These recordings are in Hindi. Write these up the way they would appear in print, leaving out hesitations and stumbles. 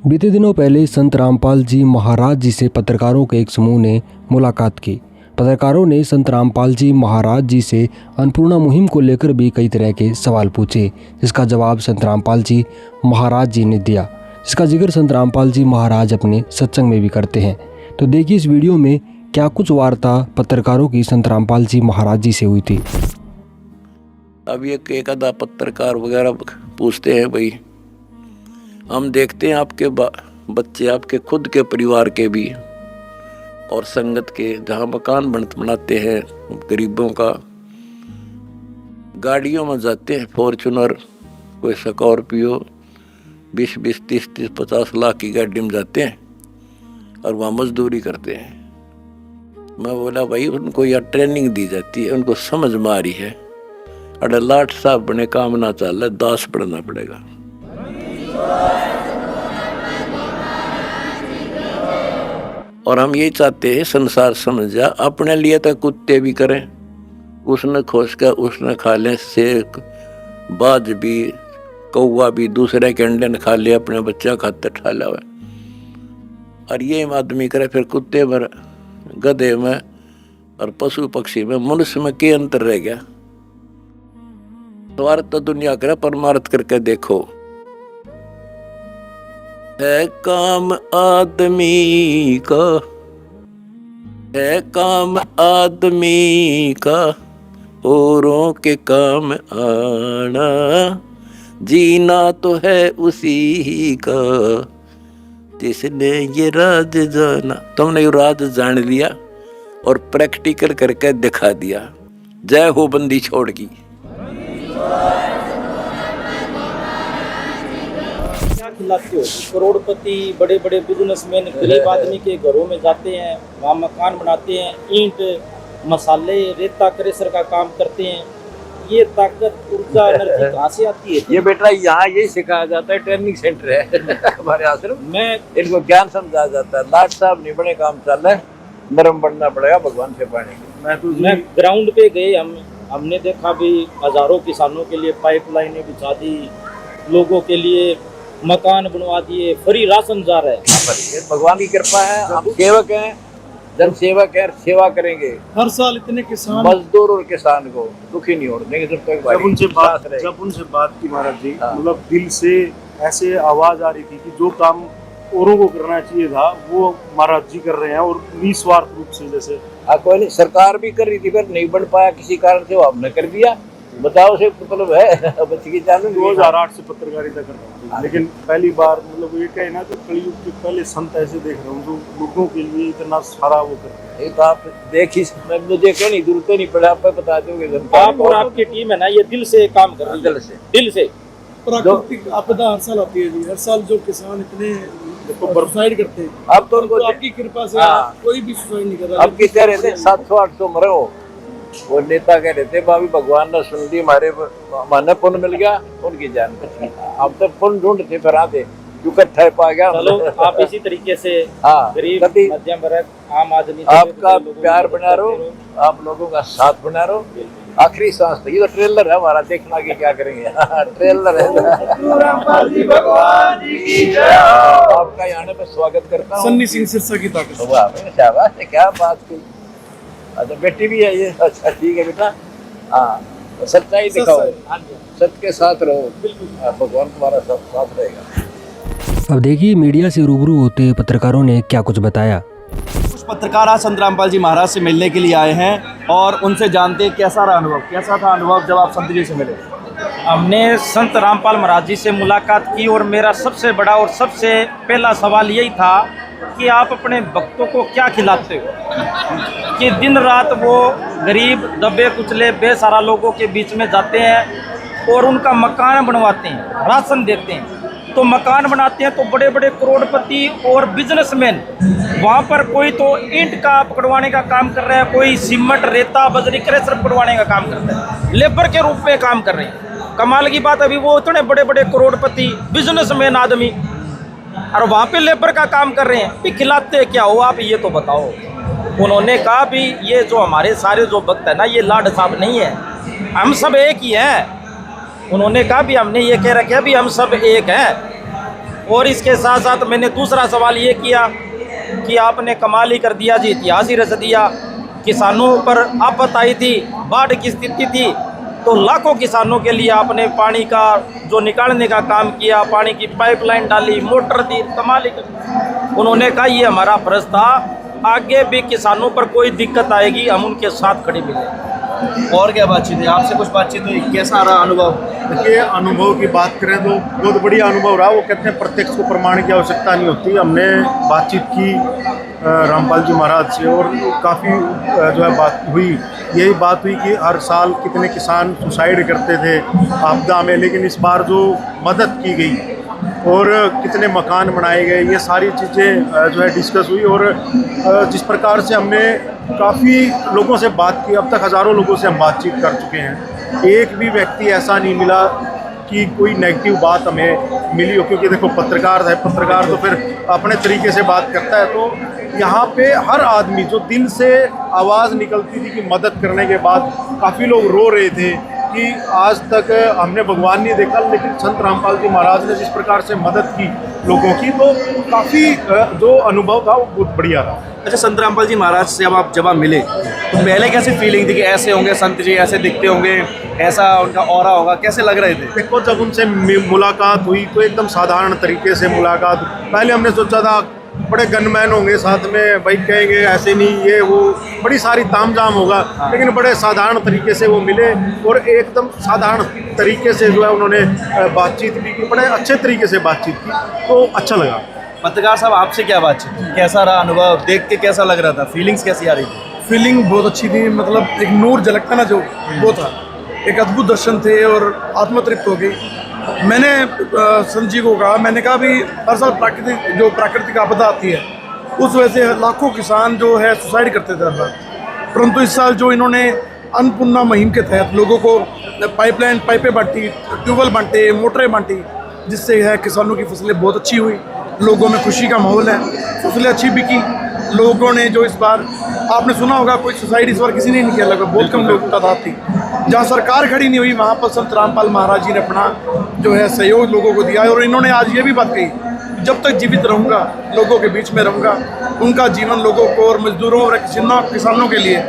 बीते दिनों पहले संत रामपाल जी महाराज जी से पत्रकारों के एक समूह ने मुलाकात की। पत्रकारों ने संत रामपाल जी महाराज जी से अन्नपूर्णा मुहिम को लेकर भी कई तरह के सवाल पूछे, जिसका जवाब संत रामपाल जी महाराज जी ने दिया, जिसका जिक्र संत रामपाल जी महाराज अपने सत्संग में भी करते हैं। तो देखिए इस वीडियो में क्या कुछ वार्ता पत्रकारों की संत रामपाल जी महाराज जी से हुई थी। अब ये एक आधा पत्रकार वगैरह पूछते हैं, भाई हम देखते हैं आपके बच्चे, आपके खुद के परिवार के भी और संगत के, जहाँ मकान बनाते हैं गरीबों का, गाड़ियों में जाते हैं, फॉर्चूनर, कोई स्कॉर्पियो, 20-20, 30-30, 50 लाख की गाड़ी में जाते हैं और वहाँ मजदूरी करते हैं। मैं बोला भाई उनको यहाँ ट्रेनिंग दी जाती है, उनको समझ में आ रही है, अरे लाट साहब बने काम ना चल रहा, दास पढ़ना पड़ेगा। और हम यही चाहते हैं संसार समझ जा, अपने लिए तो कुत्ते भी करें, उसने खोज कर उसने खा लें, शेर बाज भी, कौवा भी दूसरे के अंडे ने खा लिया, अपने बच्चा खाते ठा लिया। और ये आदमी करे फिर कुत्ते में, गधे में और पशु पक्षी में, मनुष्य में क्या अंतर रह गया? स्वार्थ तो दुनिया करे, परमार्थ करके देखो। है काम आदमी का, है काम आदमी का, औरों के काम आना, जीना तो है उसी का जिसने ये राज जाना। तुमने ये राज जान लिया और प्रैक्टिकल करके दिखा दिया। जय हो बंदी छोड़ की। खिलाते हो? करोड़पति, बड़े बड़े बिजनेसमैन गरीब आदमी के घरों में जाते हैं, वहाँ मकान बनाते हैं, ईंट मसाले रेता क्रेशर का काम करते हैं। ये ताकत, ऊर्जा, एनर्जी कहाँ से आती है? ये बेटा यहाँ यही सिखाया जाता है, ट्रेनिंग सेंटर है हमारे आश्रम में, इनको ज्ञान समझाया जाता है। लाट साहब नहीं बड़े काम चल रहे, नरम बनना पड़ेगा भगवान से पानी। मैं ग्राउंड पे गए, हमने देखा भी हजारों किसानों के लिए पाइपलाइनें बिछा दी, लोगों के लिए मकान बनवा दिए, फ्री राशन जा रहा है। भगवान की कृपा है, हम सेवक हैं, जन सेवक है, सेवा करेंगे। हर साल इतने किसान, मजदूर और किसान को दुखी नहीं होने देंगे जब तक जब उनसे बात की महाराज जी, मतलब दिल से ऐसे आवाज आ रही थी कि जो काम औरों को करना चाहिए था वो महाराज जी कर रहे हैं, और निस्वार्थ रूप से। जैसे कोई नहीं, सरकार भी कर रही थी पर नहीं बन पाया किसी कारण से, वो हमने कर दिया। बताओ से मतलब है बच्ची की जान। 2008 से पत्रकारिता कर रहा हूँ, लेकिन पहली बार मतलब ये कहना तो कलयुग के पहले संत ऐसे देख रहा हूँ जो लोगों के लिए इतना सारा वो कर रहे हैं। ये तो आप देख ही, मुझे कहने की जरूरत नहीं पड़ा, आप बता दोगे। आप और आपकी टीम है ना, ये दिल से काम कर रही है, दिल से। प्राकृतिक आपदा हर साल आती है जी, हर साल जो किसान इतने सुसाइड करते हैं, अब तो उनको आपकी कृपा से कोई भी सुसाइड नहीं कर रहा। अब कितने रहते 700-800 मरे हो, वो नेता कह रहे थे भाभी भगवान ने सुन ली, हमारे पुण्य मिल गया, उनकी जान बच गई। अब तो पुण्य ढूंढते फिर आते इकट्ठा पा गया। चलो आप इसी तरीके से गरीब, मध्यम वर्ग, आम आदमी, आपका प्यार बना रहो, आप लोगों का साथ बना रहो, आखिरी सांस तक। ये तो ट्रेलर है हमारा, देखना कि क्या करेंगे ट्रेलर है। आपका यहाँ पे स्वागत करता हूँ। सन्नी सिंह सिरसा की ताकत। शाबाश, क्या बात की। अच्छा बेटी भी है ये, अच्छा ठीक है बेटा। हाँ, सच्चाई दिखाओ, सत्य के साथ रहो, भगवान तुम्हारा साथ रहेगा। अब देखिए मीडिया से रूबरू होते पत्रकारों ने क्या कुछ बताया। कुछ पत्रकार आज संत रामपाल जी महाराज से मिलने के लिए आए हैं और उनसे जानते हैं कैसा रहा अनुभव, कैसा था अनुभव जब आप संत जी से मिले। हमने संत रामपाल महाराज जी से मुलाकात की और मेरा सबसे बड़ा और सबसे पहला सवाल यही था कि आप अपने भक्तों को क्या खिलाते हो, कि दिन रात वो गरीब, दबे कुचले, बेसहारा लोगों के बीच में जाते हैं और उनका मकान बनवाते हैं, राशन देते हैं। तो मकान बनाते हैं तो बड़े बड़े करोड़पति और बिजनेसमैन वहाँ पर कोई तो ईंट का पकड़वाने का काम कर रहे हैं, कोई सीमेंट, रेता, बजरी, क्रेशर पकड़वाने का काम कर रहे हैं, लेबर के रूप में काम कर रहे हैं। कमाल की बात, अभी वो इतने बड़े बड़े करोड़पति बिजनेसमैन आदमी और वहाँ पे लेबर का काम कर रहे हैं, भी खिलाते क्या हो आप, ये तो बताओ। उन्होंने कहा भी ये जो हमारे सारे जो भक्त है ना, ये लाड साहब नहीं है, हम सब एक ही हैं। उन्होंने कहा भी हमने ये कह रखा है भी हम सब एक हैं। और इसके साथ साथ मैंने दूसरा सवाल ये किया कि आपने कमाल ही कर दिया जी, इतिहास ही रच दिया। किसानों पर आफत आई थी, बाढ़ की स्थिति थी, तो लाखों किसानों के लिए आपने पानी का जो निकालने का काम किया, पानी की पाइपलाइन डाली, मोटर दी, कमाल ही कर। उन्होंने कहा ये हमारा फर्ज था, आगे भी किसानों पर कोई दिक्कत आएगी हम उनके साथ खड़े मिलेंगे। और क्या बातचीत है आपसे? कुछ बातचीत हुई, कैसा रहा अनुभव? देखिए, अनुभव की बात करें तो बहुत बढ़िया अनुभव रहा। वो कहते हैं प्रत्यक्ष को प्रमाण की आवश्यकता नहीं होती। हमने बातचीत की रामपाल जी महाराज से और काफ़ी जो है बात हुई, यही बात हुई कि हर साल कितने किसान सुसाइड करते थे आपदा में, लेकिन इस बार जो मदद की गई और कितने मकान बनाए गए, ये सारी चीज़ें जो है डिस्कस हुई। और जिस प्रकार से हमने काफ़ी लोगों से बात की, अब तक हज़ारों लोगों से हम बातचीत कर चुके हैं, एक भी व्यक्ति ऐसा नहीं मिला कि कोई नेगेटिव बात हमें मिली हो। क्योंकि देखो, पत्रकार है, पत्रकार तो फिर अपने तरीके से बात करता है। तो यहाँ पे हर आदमी जो दिल से आवाज़ निकलती थी कि मदद करने के बाद, काफ़ी लोग रो रहे थे कि आज तक हमने भगवान नहीं देखा, लेकिन संत रामपाल जी महाराज ने जिस प्रकार से मदद की लोगों की, तो काफ़ी जो अनुभव था वो बहुत बढ़िया रहा। अच्छा, संत रामपाल जी महाराज से जब आप मिले तो पहले कैसी फीलिंग थी कि ऐसे होंगे संत जी, ऐसे दिखते होंगे, ऐसा उनका ऑरा होगा, कैसे लग रहे थे? देखो, जब उनसे मुलाकात हुई तो एकदम साधारण तरीके से मुलाकात। पहले हमने सोचा था बड़े गनमैन होंगे साथ में, भाई कहेंगे ऐसे नहीं, ये वो बड़ी सारी तामझाम होगा, लेकिन बड़े साधारण तरीके से वो मिले और एकदम साधारण तरीके से जो है उन्होंने बातचीत भी की, बड़े अच्छे तरीके से बातचीत की, तो अच्छा लगा। पत्रकार साहब, आपसे क्या बातचीत, कैसा रहा अनुभव? देख के कैसा लग रहा था? फीलिंग्स कैसी आ रही थी? फीलिंग बहुत अच्छी थी। मतलब एक नूर झलकता ना जो, वो था। एक अद्भुत दर्शन थे और आत्मतृप्त हो गई। मैंने संत जी को कहा, मैंने कहा भी हर साल प्राकृतिक आपदा आती है, उस वजह से लाखों किसान जो है सुसाइड करते थे हर बार, परंतु इस साल जो इन्होंने अन्नपूर्णा मुहिम के तहत लोगों को पाइपें बांटी, ट्यूबवेल बांटे, मोटरें बांटी, जिससे है किसानों की फसलें बहुत अच्छी हुई, लोगों में खुशी का माहौल है, फसलें अच्छी बिकी। लोगों ने जो इस बार, आपने सुना होगा, कोई सुसाइड इस बार किसी ने नहीं किया, लगभग बहुत कम लोग तादाद थी। जहाँ सरकार खड़ी नहीं हुई, वहाँ पर संत रामपाल महाराज जी ने अपना जो है सहयोग लोगों को दिया है। और इन्होंने आज ये भी बात कही, जब तक जीवित रहूँगा, लोगों के बीच में रहूँगा, उनका जीवन लोगों को और मजदूरों और किसानों के लिए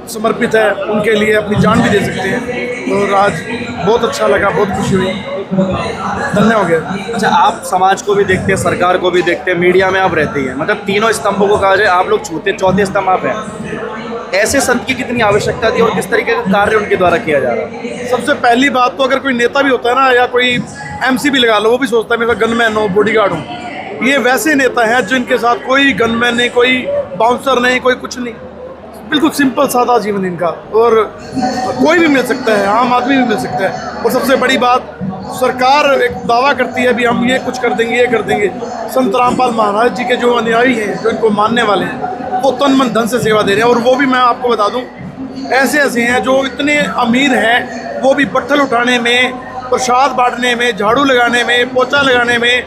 समर्पित है, उनके लिए अपनी जान भी दे सकते हैं। और आज बहुत अच्छा लगा, बहुत खुशी हुई, धन्य हो गया। अच्छा, आप समाज को भी देखते हैं, सरकार को भी देखते हैं, मीडिया में आप रहते हैं, मतलब तीनों स्तंभों को कहा जाए, आप लोग चौथे स्तंभ आप हैं। ऐसे संत की कितनी आवश्यकता थी और किस तरीके का कार्य उनके द्वारा किया जा रहा है? सबसे पहली बात तो, अगर कोई नेता भी होता है ना, या कोई MC भी लगा लो, वो भी सोचता है मेरा गनमैन हो, बॉडीगार्ड हो। ये वैसे नेता हैं जिनके साथ कोई गनमैन नहीं, कोई बाउंसर नहीं, कोई कुछ नहीं, बिल्कुल सिंपल सादा जीवन इनका। और कोई भी मिल सकता है, आम आदमी भी मिल सकता है। और सबसे बड़ी बात, सरकार एक दावा करती है भी हम ये कुछ कर देंगे, ये कर देंगे। संत रामपाल महाराज जी के जो अनुयायी हैं, जो इनको मानने वाले हैं, वो तन मन धन से सेवा दे रहे हैं। और वो भी मैं आपको बता दूं, ऐसे हैं जो इतने अमीर हैं, वो भी पत्थर उठाने में, प्रसाद बांटने में, झाड़ू लगाने में, पोछा लगाने में,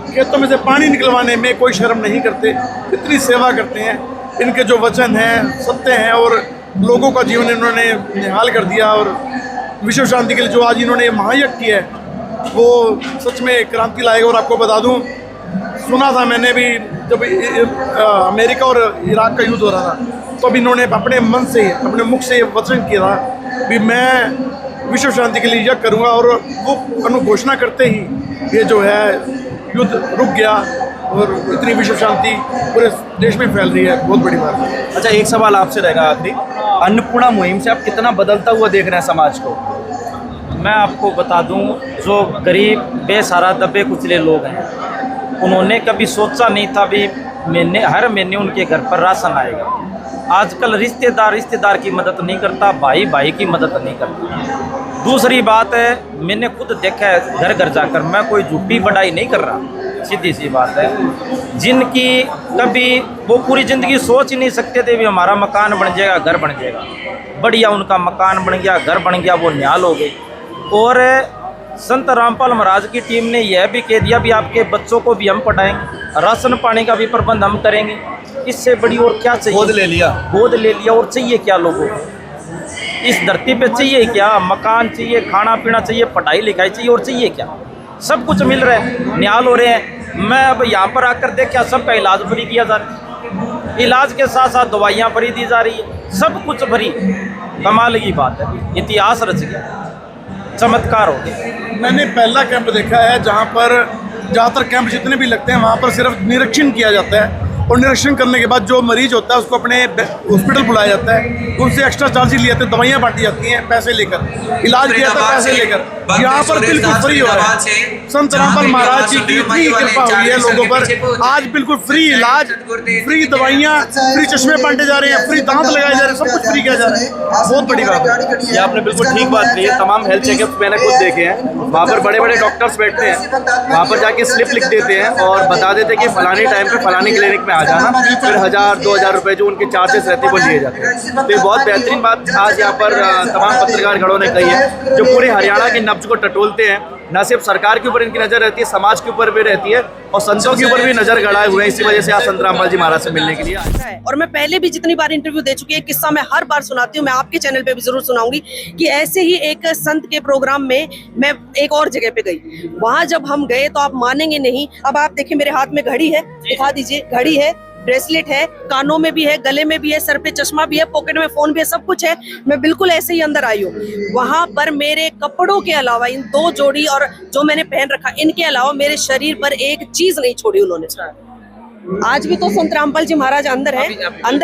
खेतों में से पानी निकलवाने में कोई शर्म नहीं करते, इतनी सेवा करते हैं। इनके जो वचन हैं सत्य हैं और लोगों का जीवन इन्होंने निहाल कर दिया। और विश्व शांति के लिए जो आज इन्होंने महायज्ञ किया है, वो सच में क्रांति लाएगा। और आपको बता दूं, सुना था मैंने भी, जब अमेरिका और इराक का युद्ध हो रहा था, तो अब इन्होंने अपने मन से, अपने मुख से वचन किया था भी मैं विश्व शांति के लिए यज्ञ करूँगा। और वो घोषणा करते ही ये जो है युद्ध रुक गया और इतनी विश्व शांति पूरे देश में फैल रही है, बहुत बड़ी बात है। अच्छा, एक सवाल आपसे रहेगा आखिरी, अन्नपूर्णा मुहिम से आप कितना बदलता हुआ देख रहे हैं समाज को? मैं आपको बता दूं, जो गरीब बेसहारा दबे कुचले लोग हैं, उन्होंने कभी सोचा नहीं था भी हर महीने उनके घर पर राशन आएगा। आजकल रिश्तेदार की मदद नहीं करता, भाई की मदद नहीं करता। दूसरी बात है, मैंने खुद देखा है घर घर जाकर, मैं कोई झूठी बढ़ाई नहीं कर रहा, सीधी सी बात है, जिनकी कभी वो पूरी ज़िंदगी सोच ही नहीं सकते थे भी हमारा मकान बन जाएगा, घर बन जाएगा, बढ़िया उनका मकान बन गया, घर बन गया, वो निहाल हो गए। और संत रामपाल महाराज की टीम ने यह भी कह दिया भी आपके बच्चों को भी हम पढ़ाएंगे, राशन पानी का भी प्रबंध हम करेंगे। इससे बड़ी और क्या चाहिए? गोद ले लिया और चाहिए क्या लोगों को? इस धरती पे चाहिए क्या? मकान चाहिए, खाना पीना चाहिए, पढ़ाई लिखाई चाहिए, और चाहिए क्या? सब कुछ मिल रहा है, निहाल हो रहे हैं। मैं अब यहाँ पर आकर देखा सबका इलाज फ्री किया जा रहा है, इलाज के साथ साथ दवाइयाँ फ्री दी जा रही है, सब कुछ फ्री। कमाल की बात है, इतिहास रच गया, चमत्कार हो गया। मैंने पहला कैंप देखा है जहाँ पर ज़्यादातर कैंप जितने भी लगते हैं वहाँ पर सिर्फ निरीक्षण किया जाता है, और निरीक्षण करने के बाद जो मरीज होता है उसको अपने हॉस्पिटल बुलाया जाता है, उनसे एक्स्ट्रा चार्जेस लिए जाते हैं, दवाइयाँ बांटी जाती हैं पैसे लेकर, इलाज किया जाता है पैसे लेकर। यहाँ पर बिल्कुल फ्री हो रहा है। संत रामपाल महाराज जी की इतनी कृपा हुई है लोगों पर, आज बिल्कुल फ्री इलाज, फ्री दवाइयाँ, फ्री चश्मे बांटे जा रहे हैं, फ्री दांत लगाए जा रहे हैं, सब कुछ फ्री किया जा रहा है। बहुत बड़ी बात है। ये आपने बिल्कुल ठीक बात कही है। तमाम हेल्थ चेकअप मैंने खुद देखे हैं, वहाँ पर बड़े बड़े डॉक्टर्स बैठते हैं, वहाँ पर जाके स्लिप लिख देते हैं और बता देते हैं कि फलानी टाइम पे फलानी क्लिनिक में आ जाना, फिर 1000-2000 रुपए जो उनके चार्जेस रहते हैं वो लिए जाते हैं। तो ये बहुत बेहतरीन बात आज यहाँ पर तमाम पत्रकार गणों ने कही है, जो पूरे हरियाणा के नब्ज को टटोलते हैं। न सिर्फ सरकार के ऊपर इनकी नज़र रहती है, समाज के ऊपर भी रहती है, और संतों के ऊपर भी नज़र गड़ाए हुए हैं। इसी वजह से आज संत रामपाल जी महाराज से मिलने के लिए आए। और मैं पहले भी जितनी बार इंटरव्यू दे चुकी है, किस्सा मैं हर बार सुनाती हूँ, मैं आपके चैनल पे भी जरूर सुनाऊंगी कि ऐसे ही एक संत के प्रोग्राम में मैं एक और जगह पे गई। वहां जब हम गए तो आप मानेंगे नहीं, अब आप देखिए मेरे हाथ में घड़ी है, दिखा दीजिए, घड़ी है, ब्रेसलेट है, कानों में भी है, गले में भी है, सर पे चश्मा भी है, पॉकेट में फोन भी है, सब कुछ है। मैं बिल्कुल ऐसे ही अंदर आई हूँ। वहां पर मेरे कपड़ों के अलावा, इन 2 जोड़ी और जो मैंने पहन रखा, इनके अलावा मेरे शरीर पर एक चीज नहीं छोड़ी उन्होंने। आज भी तो संत रामपाल जी महाराज अंदर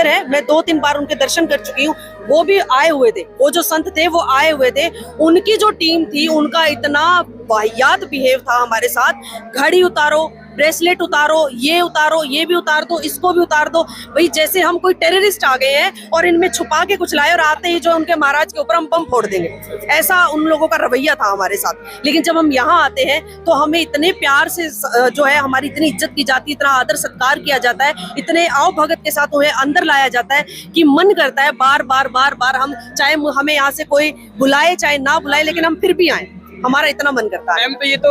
है। मैं 2-3 बार उनके दर्शन कर चुकी हूँ। वो भी आए हुए थे, वो जो संत थे वो आए हुए थे। उनकी जो टीम थी, उनका इतना वाहियात बिहेव था हमारे साथ। घड़ी उतारो, ब्रेसलेट उतारो, ये उतारो, ये भी उतार दो, इसको भी उतार दो, भाई जैसे हम कोई टेररिस्ट आ गए हैं और इनमें छुपा के कुछ लाए और आते ही जो उनके महाराज के ऊपर हम बम फोड़ देंगे, ऐसा उन लोगों का रवैया था हमारे साथ। लेकिन जब हम यहाँ आते हैं तो हमें इतने प्यार से जो है हमारी इतनी इज्जत की जाती है, इतना आदर सत्कार किया जाता है, इतने आओ भगत के साथ उन्हें अंदर लाया जाता है कि मन करता है बार बार हम, चाहे हमें यहाँ से कोई बुलाए चाहे ना बुलाए, लेकिन हम फिर भी आए, हमारा इतना मन करता है। मैम, तो ये तो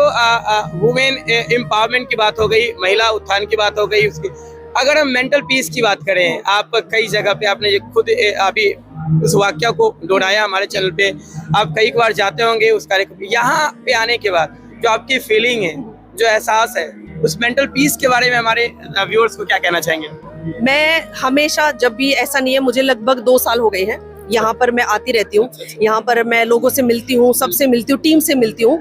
वुमेन एम्पावरमेंट की बात हो गई, महिला उत्थान की बात हो गई। उसकी अगर हम मेंटल पीस की बात करें, आप कई जगह पे आपने खुद अभी उस वाक्य को दोहराया हमारे चैनल पे, आप कई बार जाते होंगे उस कार्यक्रम, यहाँ पे आने के बाद जो आपकी फीलिंग है, जो एहसास है, उस मेंटल पीस के बारे में हमारे व्यूअर्स को क्या कहना चाहेंगे? मैं हमेशा, जब भी ऐसा नहीं है, मुझे लगभग 2 साल हो गए हैं यहाँ पर मैं आती रहती हूँ। यहाँ पर मैं लोगों से मिलती हूँ, सबसे मिलती हूँ, टीम से मिलती हूँ।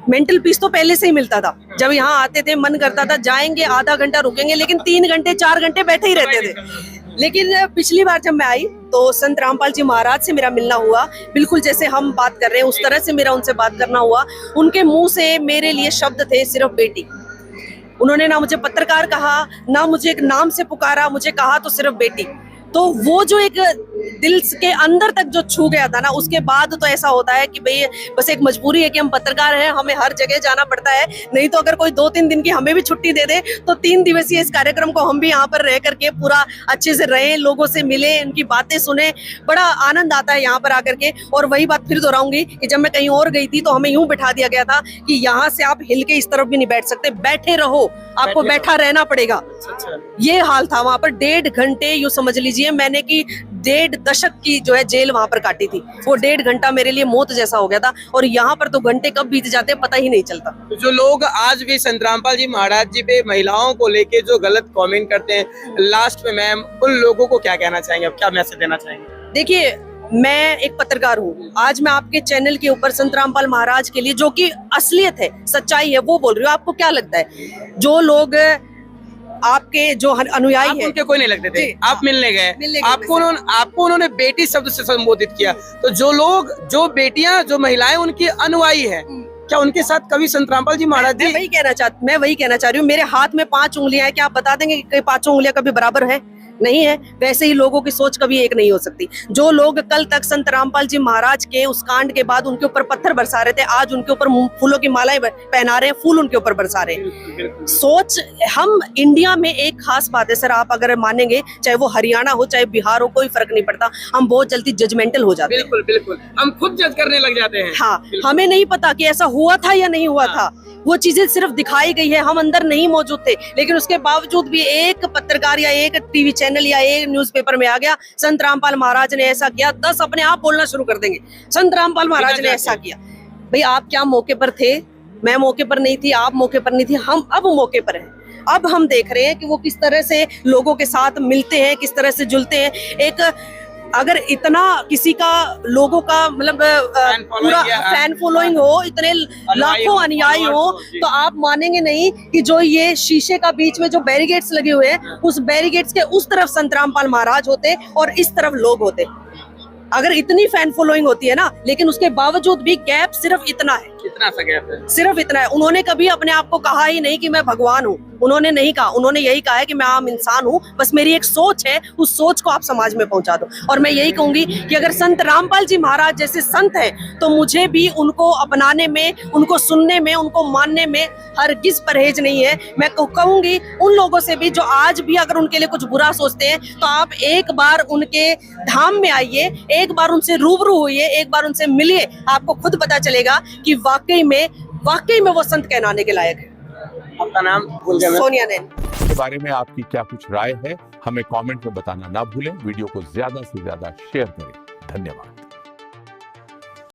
मेंटल पीस तो पहले से ही मिलता था। जब यहाँ आते थे मन करता था जाएंगे, आधा घंटा रुकेंगे, लेकिन 3 घंटे 4 घंटे बैठे ही रहते थे। लेकिन पिछली बार जब मैं आई तो संत रामपाल जी महाराज से मेरा मिलना हुआ, बिल्कुल जैसे हम बात कर रहे हैं उस तरह से मेरा उनसे बात करना हुआ। उनके मुंह से मेरे लिए शब्द थे सिर्फ बेटी। उन्होंने ना मुझे पत्रकार कहा, ना मुझे एक नाम से पुकारा, मुझे कहा तो सिर्फ बेटी। तो वो जो एक दिल के अंदर तक जो छू गया था ना, उसके बाद तो ऐसा होता है कि भाई बस एक मजबूरी है कि हम पत्रकार हैं, हमें हर जगह जाना पड़ता है। नहीं तो अगर कोई 2-3 दिन की हमें भी छुट्टी दे दे तो 3 दिवसीय इस कार्यक्रम को हम भी यहाँ पर रह करके पूरा अच्छे से रहें, लोगों से मिले, उनकी बातें सुने, बड़ा आनंद आता है यहाँ पर आकर के। और वही बात फिर दोहराऊंगी कि जब मैं कहीं और गई थी तो हमें यूं बिठा दिया गया था कि यहाँ से आप हिल के इस तरफ भी नहीं बैठ सकते, बैठे रहो, आपको बैठा रहना पड़ेगा। ये हाल था वहां पर। 1.5 घंटे यूं समझ लीजिए मैंने कि 1.5 दशक की जो है जेल वहां पर काटी थी। वो 1.5 घंटा मेरे लिए मौत जैसा हो गया था, और यहाँ पर तो घंटे कब बीत जाते पता ही नहीं चलता। तो जो लोग आज भी संत रामपाल जी महाराज जी पे महिलाओं को लेके जो गलत कमेंट करते हैं, लास्ट में मैम उन लोगों को क्या कहना चाहेंगे, अब क्या मैसेज देना चाहेंगे? देखिए, मैं एक पत्रकार हूँ। आज मैं आपके चैनल के ऊपर संत रामपाल महाराज के लिए, जो कि असलियत है, सच्चाई है, वो बोल रही हूँ। आपको क्या लगता है जो लोग आपके जो अनुयायी हैं, उनके कोई नहीं लगते थे, आप मिलने गए, आपको उन्होंने बेटी शब्द से संबोधित किया, तो जो लोग, जो बेटियां, जो महिलाएं उनकी अनुयायी है, क्या उनके साथ कभी संत रामपाल जी महाराज जी? मैं वही कहना चाह रही हूँ। मेरे हाथ में 5 उंगलियां हैं, क्या आप बता देंगे कि 5 उंगलियां कभी बराबर है? नहीं है। वैसे ही लोगों की सोच कभी एक नहीं हो सकती। जो लोग कल तक संत रामपाल जी महाराज के उस कांड के बाद उनके ऊपर पत्थर बरसा रहे थे, आज उनके ऊपर फूलों की मालाएं पहना रहे हैं, फूल उनके ऊपर बरसा रहे हैं। सोच, हम इंडिया में एक खास बात है सर, आप अगर मानेंगे, चाहे वो हरियाणा हो चाहे बिहार हो, कोई फर्क नहीं पड़ता, हम बहुत जल्दी जजमेंटल हो जाते हैं। बिल्कुल बिल्कुल, हम खुद जज करने लग जाते हैं। हाँ, हमें नहीं पता कि ऐसा हुआ था या नहीं हुआ था, वो चीजें सिर्फ दिखाई गई है, हम अंदर नहीं मौजूद थे। लेकिन उसके बावजूद भी एक पत्रकार या एक टीवी चैनल या एक न्यूज़पेपर में आ गया, संत रामपाल महाराज ने ऐसा किया, 10 अपने आप बोलना शुरू कर देंगे, संत रामपाल महाराज ने ऐसा किया। भाई आप क्या मौके पर थे? मैं मौके पर नहीं थी, आप मौके पर नहीं थी, हम अब मौके पर हैं। अब हम देख रहे हैं कि वो किस तरह से लोगों के साथ मिलते हैं, किस तरह से जुलते हैं। एक अगर इतना किसी का लोगों का मतलब पूरा फैन फॉलोइंग हो, इतने लाखों अनुयायी हो, तो आप मानेंगे नहीं कि जो ये शीशे का बीच में जो बैरिकेड्स लगे हुए हैं, उस बैरिकेड्स के उस तरफ संत रामपाल महाराज होते और इस तरफ लोग होते। अगर इतनी फैन फॉलोइंग होती है ना, लेकिन उसके बावजूद भी गैप सिर्फ इतना है, कितना सा गैप है? सिर्फ इतना है। उन्होंने कभी अपने आप को कहा ही नहीं कि मैं भगवान हूँ, उन्होंने नहीं कहा। उन्होंने यही कहा है कि मैं आम इंसान हूँ, बस मेरी एक सोच है, उस सोच को आप समाज में पहुंचा दो। और मैं यही कहूंगी कि अगर संत रामपाल जी महाराज जैसे संत हैं, तो मुझे भी उनको अपनाने में, उनको सुनने में, उनको मानने में हरगिज परहेज नहीं है। मैं कहूंगी उन लोगों से भी जो आज भी अगर उनके लिए कुछ बुरा सोचते हैं, तो आप एक बार उनके धाम में आइए, एक बार उनसे रूबरू होइए, एक बार उनसे मिलिए, आपको खुद पता चलेगा कि वाकई में वो संत कहलाने के लायक है। आपका नाम? सोनिया नैन। के बारे में आपकी क्या कुछ राय है, हमें कमेंट में बताना ना भूलें। वीडियो को ज्यादा से ज्यादा शेयर करें। धन्यवाद।